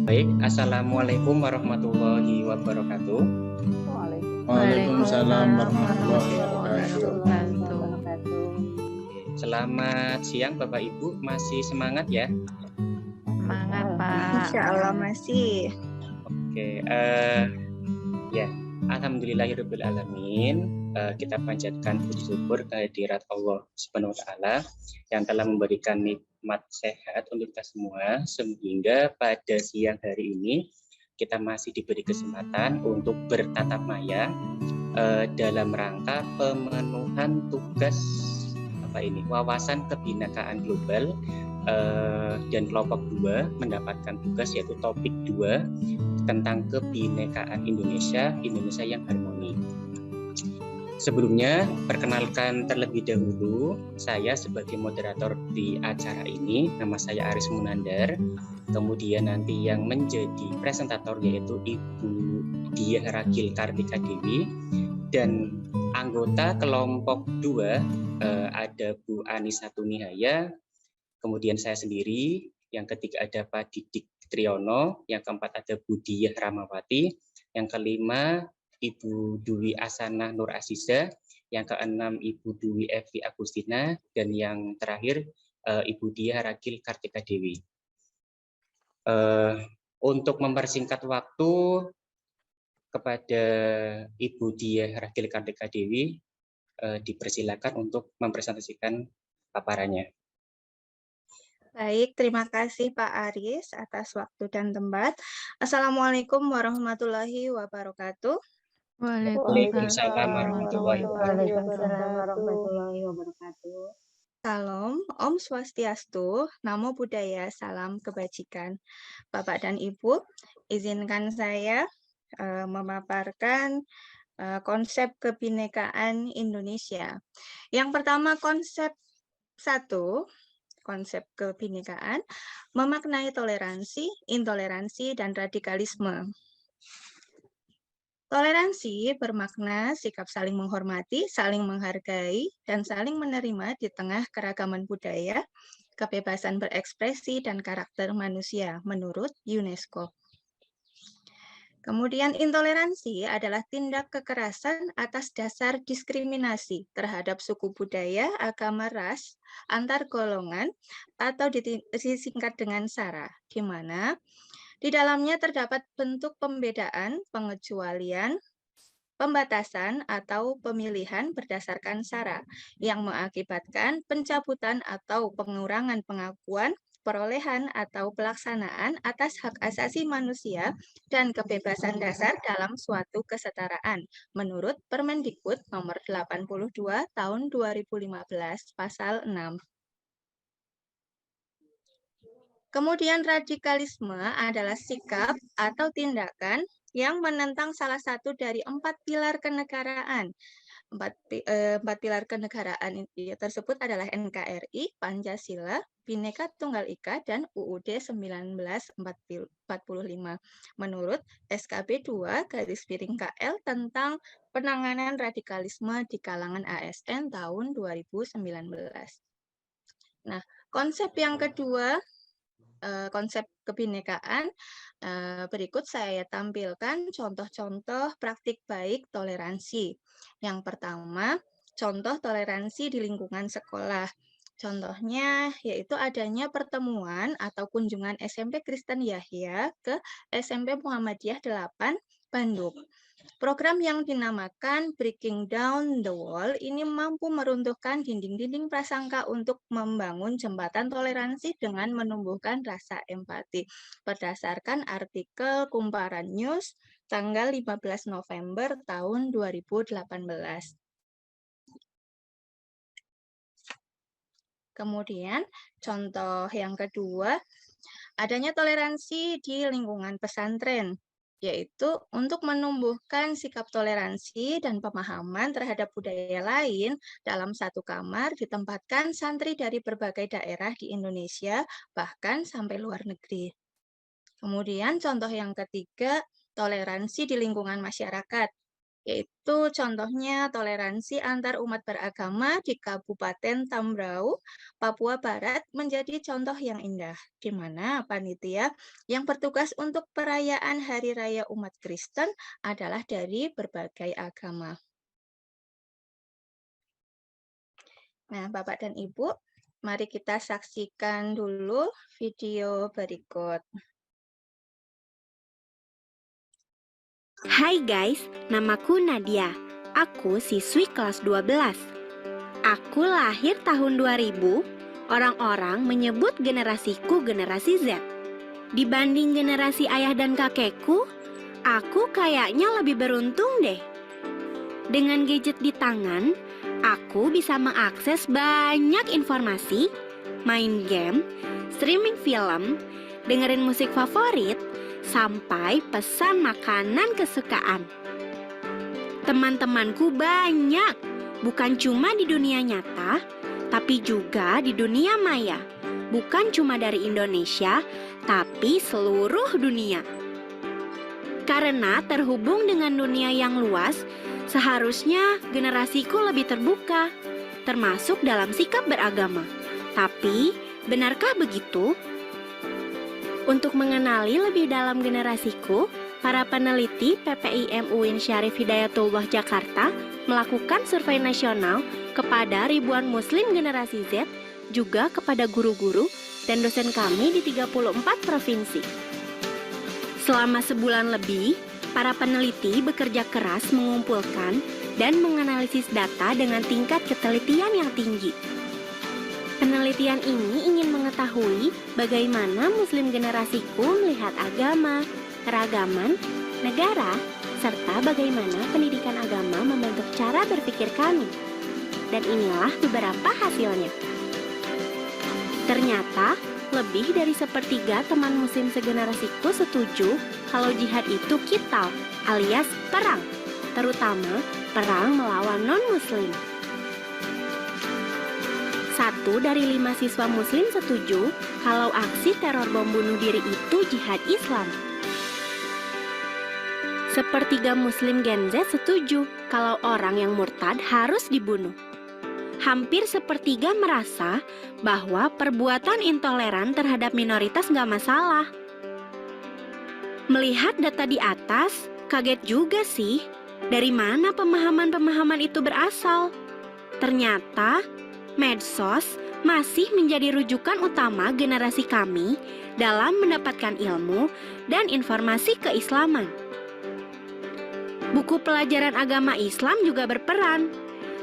Baik, Assalamualaikum warahmatullahi wabarakatuh. Waalaikumsalam warahmatullahi warahmatullahi wabarakatuh. wabarakatuh. Selamat siang Bapak Ibu, masih semangat ya? Semangat Pak. Insya Allah masih. Oke, ya, Alhamdulillahirabbil alamin. Kita panjatkan puji syukur kehadirat Allah Subhanahu wa taala yang telah memberikan nikmat sehat untuk kita semua, sehingga pada siang hari ini kita masih diberi kesempatan untuk bertatap maya dalam rangka pemenuhan tugas wawasan kebinakaan global, dan kelompok 2 mendapatkan tugas yaitu topik 2 tentang kebinekaan Indonesia yang harmoni. Sebelumnya, perkenalkan terlebih dahulu, saya sebagai moderator di acara ini, nama saya Aris Munandar. Kemudian nanti yang menjadi presentator yaitu Ibu Diah Ragil Kartika Dewi, dan anggota kelompok 2 ada Bu Anissa Tunihaya, kemudian saya sendiri, yang ketiga ada Pak Didik Triyono, yang keempat ada Bu Diah Ramawati, yang kelima Ibu Dwi Asanah Nur Aziza, yang keenam Ibu Dwi Evi Agustina, dan yang terakhir Ibu Diah Ragil Kartika Dewi. Untuk mempersingkat waktu, kepada Ibu Diah Ragil Kartika Dewi dipersilakan untuk mempresentasikan paparannya. Baik, terima kasih Pak Aris atas waktu dan tempat. Assalamualaikum warahmatullahi wabarakatuh. Waalaikumsalam warahmatullahi wabarakatuh. Salam, Om Swastiastu, Namo Buddhaya, Salam Kebajikan. Bapak dan Ibu, izinkan saya memaparkan konsep kebinekaan Indonesia. Yang pertama, konsep 1, konsep kebinekaan memaknai toleransi, intoleransi, dan radikalisme. Toleransi bermakna sikap saling menghormati, saling menghargai, dan saling menerima di tengah keragaman budaya, kebebasan berekspresi, dan karakter manusia menurut UNESCO. Kemudian intoleransi adalah tindak kekerasan atas dasar diskriminasi terhadap suku budaya, agama, ras, antar golongan, atau disingkat dengan SARA, di mana di dalamnya terdapat bentuk pembedaan, pengecualian, pembatasan, atau pemilihan berdasarkan SARA yang mengakibatkan pencabutan atau pengurangan pengakuan, perolehan atau pelaksanaan atas hak asasi manusia dan kebebasan dasar dalam suatu kesetaraan menurut Permendikbud nomor 82 tahun 2015 pasal 6. Kemudian radikalisme adalah sikap atau tindakan yang menentang salah satu dari 4 pilar kenegaraan. Empat pilar kenegaraan tersebut adalah NKRI, Pancasila, Bhinneka Tunggal Ika, dan UUD 1945. Menurut SKB 2/KL tentang penanganan radikalisme di kalangan ASN tahun 2019. Nah, konsep yang kedua, konsep kebinekaan, berikut saya tampilkan contoh-contoh praktik baik toleransi. Yang pertama, contoh toleransi di lingkungan sekolah. Contohnya yaitu adanya pertemuan atau kunjungan SMP Kristen Yahya ke SMP Muhammadiyah 8 Bandung. Program yang dinamakan Breaking Down the Wall ini mampu meruntuhkan dinding-dinding prasangka untuk membangun jembatan toleransi dengan menumbuhkan rasa empati. Berdasarkan artikel Kumparan News tanggal 15 November tahun 2018. Kemudian contoh yang kedua, adanya toleransi di lingkungan pesantren, yaitu untuk menumbuhkan sikap toleransi dan pemahaman terhadap budaya lain. Dalam satu kamar ditempatkan santri dari berbagai daerah di Indonesia, bahkan sampai luar negeri. Kemudian contoh yang ketiga, toleransi di lingkungan masyarakat, yaitu contohnya toleransi antar umat beragama di Kabupaten Tambrau, Papua Barat menjadi contoh yang indah, di mana panitia yang bertugas untuk perayaan Hari Raya umat Kristen adalah dari berbagai agama. Nah, Bapak dan Ibu, mari kita saksikan dulu video berikut. Hai guys, namaku Nadia. Aku siswi kelas 12. Aku lahir tahun 2000. Orang-orang menyebut generasiku generasi Z. Dibanding generasi ayah dan kakekku, aku kayaknya lebih beruntung deh. Dengan gadget di tangan, aku bisa mengakses banyak informasi, main game, streaming film, dengerin musik favorit, sampai pesan makanan kesukaan. Teman-temanku banyak, bukan cuma di dunia nyata, tapi juga di dunia maya. Bukan cuma dari Indonesia, tapi seluruh dunia. Karena terhubung dengan dunia yang luas, seharusnya generasiku lebih terbuka, termasuk dalam sikap beragama. Tapi, benarkah begitu? Untuk mengenali lebih dalam generasiku, para peneliti PPIM UIN Syarif Hidayatullah Jakarta melakukan survei nasional kepada ribuan muslim generasi Z, juga kepada guru-guru dan dosen kami di 34 provinsi. Selama sebulan lebih, para peneliti bekerja keras mengumpulkan dan menganalisis data dengan tingkat ketelitian yang tinggi. Penelitian ini ingin mengetahui bagaimana muslim generasiku melihat agama, keragaman, negara, serta bagaimana pendidikan agama membentuk cara berpikir kami. Dan inilah beberapa hasilnya. Ternyata, lebih dari sepertiga teman muslim segenerasiku setuju kalau jihad itu qital alias perang, terutama perang melawan non-muslim. 1 dari 5 siswa muslim setuju kalau aksi teror bom bunuh diri itu jihad Islam. Sepertiga muslim Gen Z setuju kalau orang yang murtad harus dibunuh. Hampir sepertiga merasa bahwa perbuatan intoleran terhadap minoritas nggak masalah. Melihat data di atas, kaget juga sih, dari mana pemahaman-pemahaman itu berasal. Ternyata, medsos masih menjadi rujukan utama generasi kami dalam mendapatkan ilmu dan informasi keislaman. Buku pelajaran agama Islam juga berperan.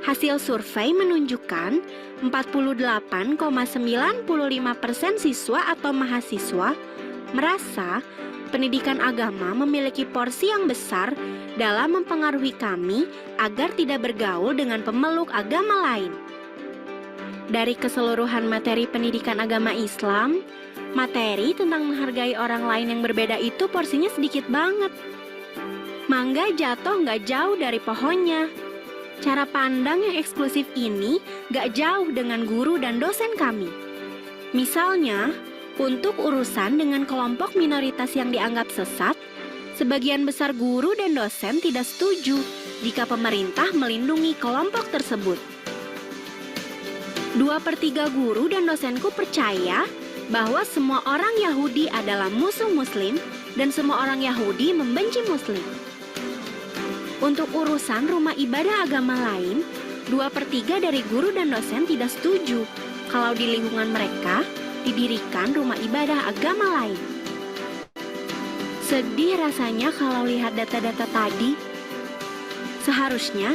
Hasil survei menunjukkan 48,95% siswa atau mahasiswa merasa pendidikan agama memiliki porsi yang besar dalam mempengaruhi kami agar tidak bergaul dengan pemeluk agama lain. Dari keseluruhan materi pendidikan agama Islam, materi tentang menghargai orang lain yang berbeda itu porsinya sedikit banget. Mangga jatuh nggak jauh dari pohonnya. Cara pandang yang eksklusif ini nggak jauh dengan guru dan dosen kami. Misalnya, untuk urusan dengan kelompok minoritas yang dianggap sesat, sebagian besar guru dan dosen tidak setuju jika pemerintah melindungi kelompok tersebut. 2/3 guru dan dosenku percaya bahwa semua orang Yahudi adalah musuh Muslim dan semua orang Yahudi membenci Muslim. Untuk urusan rumah ibadah agama lain, 2/3 dari guru dan dosen tidak setuju kalau di lingkungan mereka didirikan rumah ibadah agama lain. Sedih rasanya kalau lihat data-data tadi. Seharusnya,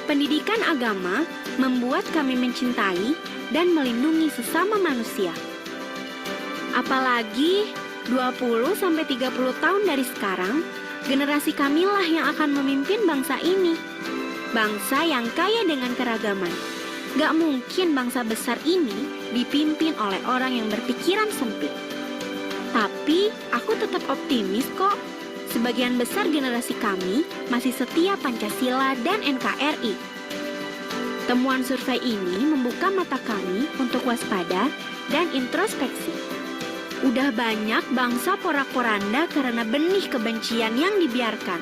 pendidikan agama membuat kami mencintai dan melindungi sesama manusia. Apalagi 20-30 tahun dari sekarang, generasi kamilah yang akan memimpin bangsa ini. Bangsa yang kaya dengan keragaman. Gak mungkin bangsa besar ini dipimpin oleh orang yang berpikiran sempit. Tapi aku tetap optimis kok. Sebagian besar generasi kami masih setia Pancasila dan NKRI. Temuan survei ini membuka mata kami untuk waspada dan introspeksi. Udah banyak bangsa porak-poranda karena benih kebencian yang dibiarkan.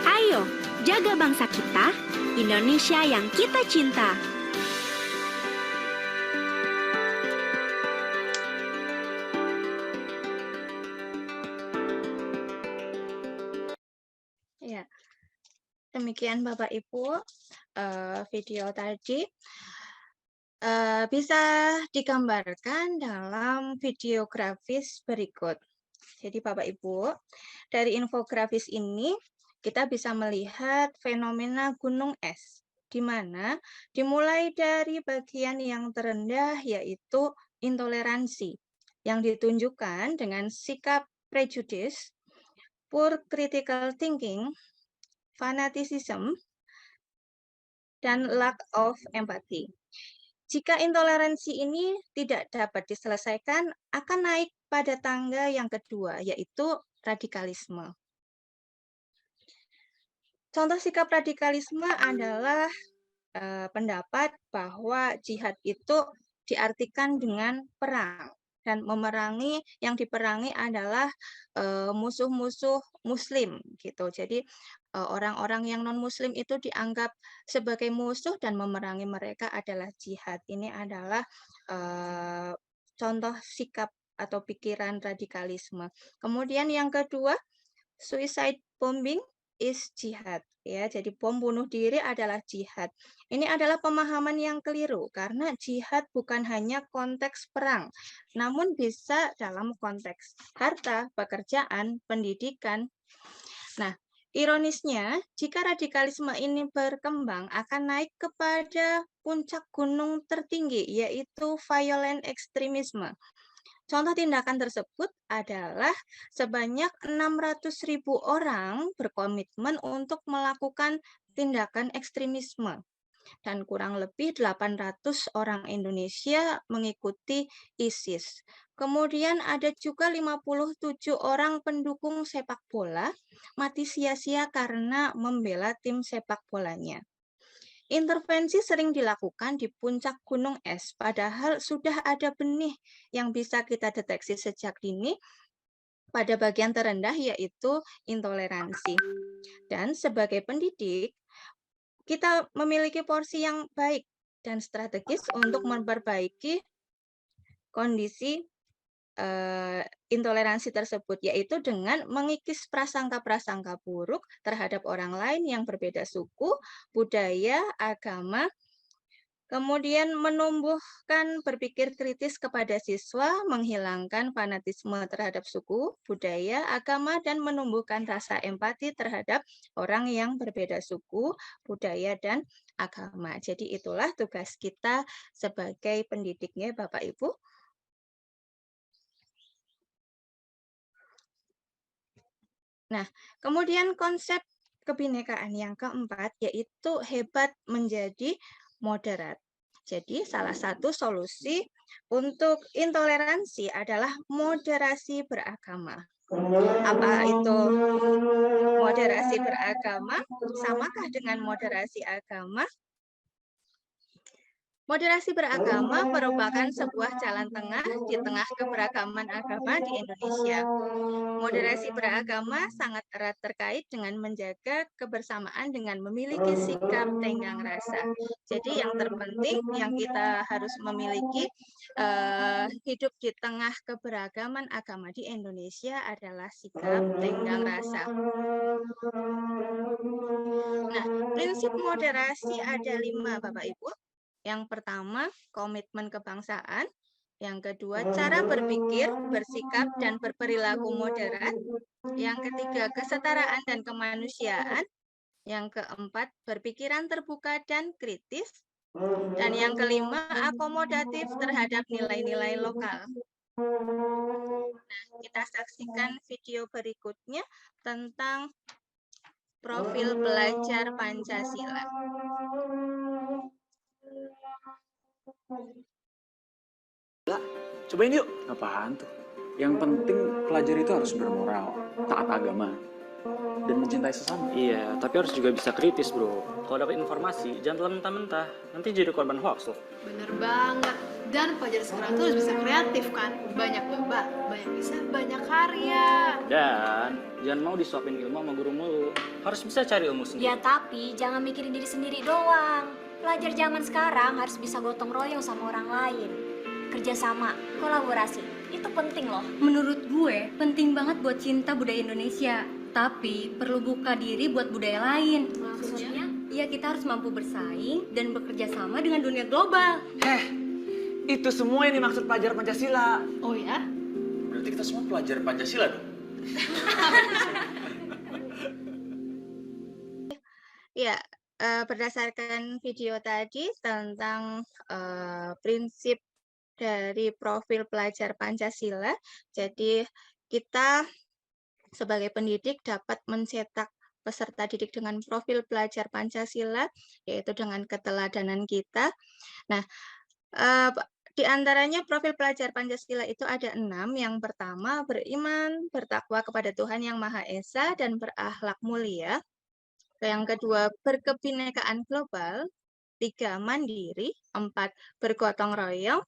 Ayo, jaga bangsa kita, Indonesia yang kita cinta. Ya, demikian Bapak Ibu, video tadi bisa digambarkan dalam video grafis berikut. Jadi Bapak Ibu, dari infografis ini kita bisa melihat fenomena gunung es, di mana dimulai dari bagian yang terendah yaitu intoleransi, yang ditunjukkan dengan sikap prejudis, poor critical thinking, fanaticism, dan lack of empathy. Jika intoleransi ini tidak dapat diselesaikan, akan naik pada tangga yang kedua, yaitu radikalisme. Contoh sikap radikalisme adalah pendapat bahwa jihad itu diartikan dengan perang, dan memerangi, yang diperangi adalah musuh-musuh muslim gitu. Jadi orang-orang yang non-muslim itu dianggap sebagai musuh dan memerangi mereka adalah jihad. Ini adalah contoh sikap atau pikiran radikalisme. Kemudian yang kedua, suicide bombing is jihad. Ya, jadi bom bunuh diri adalah jihad. Ini adalah pemahaman yang keliru karena jihad bukan hanya konteks perang, namun bisa dalam konteks harta, pekerjaan, pendidikan. Nah, ironisnya, jika radikalisme ini berkembang akan naik kepada puncak gunung tertinggi, yaitu violent extremism. Contoh tindakan tersebut adalah sebanyak 600.000 orang berkomitmen untuk melakukan tindakan ekstremisme. Dan kurang lebih 800 orang Indonesia mengikuti ISIS. Kemudian ada juga 57 orang pendukung sepak bola mati sia-sia karena membela tim sepak bolanya. Intervensi sering dilakukan di puncak gunung es, padahal sudah ada benih yang bisa kita deteksi sejak dini pada bagian terendah, yaitu intoleransi. Dan sebagai pendidik, kita memiliki porsi yang baik dan strategis untuk memperbaiki kondisi intoleransi tersebut, yaitu dengan mengikis prasangka-prasangka buruk terhadap orang lain yang berbeda suku, budaya, agama, kemudian menumbuhkan berpikir kritis kepada siswa, menghilangkan fanatisme terhadap suku, budaya, agama, dan menumbuhkan rasa empati terhadap orang yang berbeda suku, budaya, dan agama. Jadi itulah tugas kita sebagai pendidiknya Bapak Ibu. Nah, kemudian konsep kebinekaan yang keempat yaitu hebat menjadi moderat. Jadi salah satu solusi untuk intoleransi adalah moderasi beragama. Apa itu moderasi beragama? Samakah dengan moderasi agama? Moderasi beragama merupakan sebuah jalan tengah di tengah keberagaman agama di Indonesia. Moderasi beragama sangat erat terkait dengan menjaga kebersamaan dengan memiliki sikap tenggang rasa. Jadi yang terpenting yang kita harus memiliki hidup di tengah keberagaman agama di Indonesia adalah sikap tenggang rasa. Nah, prinsip moderasi ada 5, Bapak Ibu. Yang pertama, komitmen kebangsaan. Yang kedua, cara berpikir, bersikap, dan berperilaku moderat. Yang ketiga, kesetaraan dan kemanusiaan. Yang keempat, berpikiran terbuka dan kritis. Dan yang kelima, akomodatif terhadap nilai-nilai lokal. Nah, kita saksikan video berikutnya tentang profil pelajar Pancasila. Cobain yuk. Apaan tuh? Yang penting pelajar itu harus bermoral, taat agama, dan mencintai sesama. Iya, tapi harus juga bisa kritis, bro. Kalau dapat informasi, jangan telan mentah-mentah. Nanti jadi korban hoax loh. Bener banget. Dan pelajar sekarang tuh harus bisa kreatif kan. Banyak gambar, banyak bisa, banyak karya. Dan jangan mau disuapin ilmu sama guru mulu. Harus bisa cari ilmu sendiri. Ya tapi jangan mikirin diri sendiri doang. Pelajar zaman sekarang harus bisa gotong royong sama orang lain. Kerjasama, kolaborasi, itu penting loh. Menurut gue, penting banget buat cinta budaya Indonesia. Tapi perlu buka diri buat budaya lain. Maksudnya? Ya kita harus mampu bersaing dan bekerja sama dengan dunia global. Itu semua yang dimaksud pelajar Pancasila. Oh ya? Berarti kita semua pelajar Pancasila dong? Ya, berdasarkan video tadi tentang prinsip dari profil pelajar Pancasila, jadi kita sebagai pendidik dapat mencetak peserta didik dengan profil pelajar Pancasila, yaitu dengan keteladanan kita. Nah, di antaranya profil pelajar Pancasila itu ada 6. Yang pertama, beriman, bertakwa kepada Tuhan Yang Maha Esa, dan berakhlak mulia. Yang kedua, berkebinekaan global. 3, mandiri. 4, bergotong royong.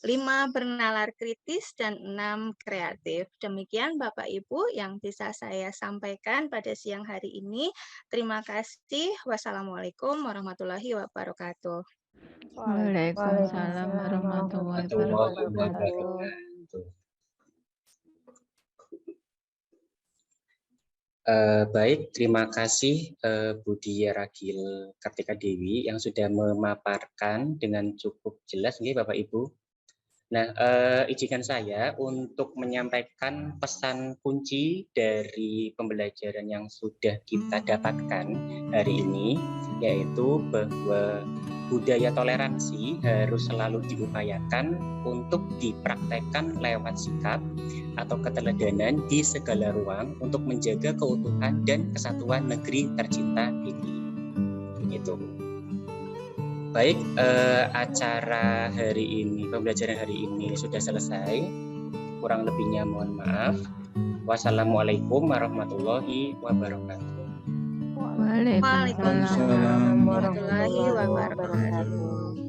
5, bernalar kritis. Dan 6, kreatif. Demikian Bapak Ibu yang bisa saya sampaikan pada siang hari ini. Terima kasih. Wassalamualaikum warahmatullahi wabarakatuh. Waalaikumsalam warahmatullahi wabarakatuh. Baik, terima kasih Bu Dia Ragil Kartika Dewi yang sudah memaparkan dengan cukup jelas, nih Bapak Ibu. Nah, izinkan saya untuk menyampaikan pesan kunci dari pembelajaran yang sudah kita dapatkan hari ini, yaitu bahwa budaya toleransi harus selalu diupayakan untuk dipraktekkan lewat sikap atau keteladanan di segala ruang untuk menjaga keutuhan dan kesatuan negeri tercinta ini. Itu. Baik, acara hari ini, pembelajaran hari ini sudah selesai. Kurang lebihnya mohon maaf. Wassalamualaikum warahmatullahi wabarakatuh. Waalaikumsalam warahmatullahi wabarakatuh.